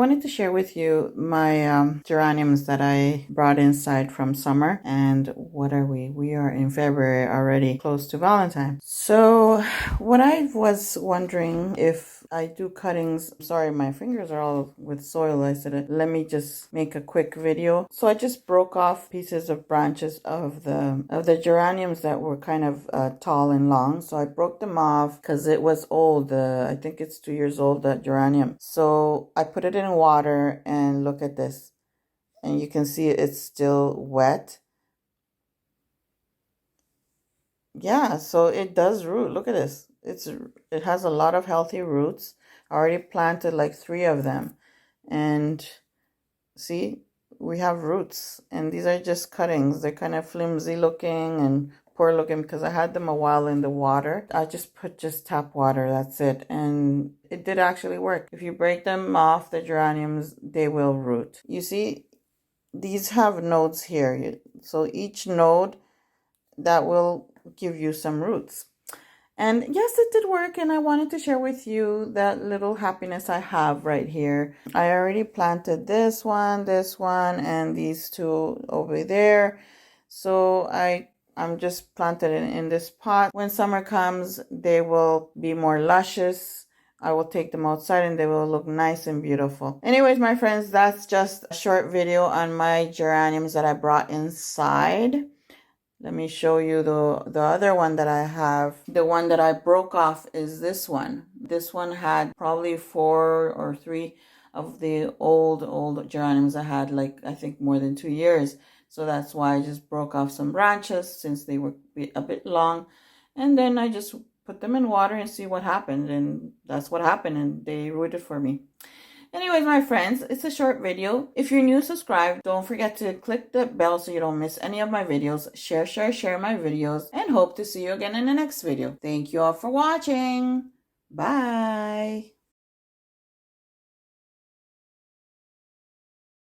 wanted to share with you my geraniums that I brought inside from summer. And what are we? We are in February already, close to Valentine. So what I was wondering, if I do cuttings, sorry, my fingers are all with soil. I said, let me just make a quick video. So I just broke off pieces of branches of the geraniums that were kind of tall and long. So I broke them off because it was old. I think it's 2 years old, that geranium. So I put it in water, and look at this. And you can see it's still wet. Yeah, so it does root. Look at this. It has a lot of healthy roots. I already planted like 3 of them. And see, we have roots. And these are just cuttings. They're kind of flimsy looking and poor looking because I had them a while in the water. I just put tap water, that's it. And it did actually work. If you break them off, the geraniums, they will root. You see, these have nodes here. So each node, that will give you some roots. And yes, it did work, and I wanted to share with you that little happiness I have right here. I already planted this one, and these 2 over there. So I'm just planted in this pot. When summer comes, they will be more luscious. I will take them outside and they will look nice and beautiful. Anyways, my friends, that's just a short video on my geraniums that I brought inside. Let me show you the other one that I have. The one that I broke off is this one. This one had probably 4 or 3 of the old geraniums I had, like I think more than 2 years. So that's why I just broke off some branches since they were a bit long. And then I just put them in water and see what happened. And that's what happened, and they rooted for me. Anyways, my friends, it's a short video. If you're new, subscribe. Don't forget to click the bell so you don't miss any of my videos. Share my videos, and hope to see you again in the next video. Thank you all for watching. Bye.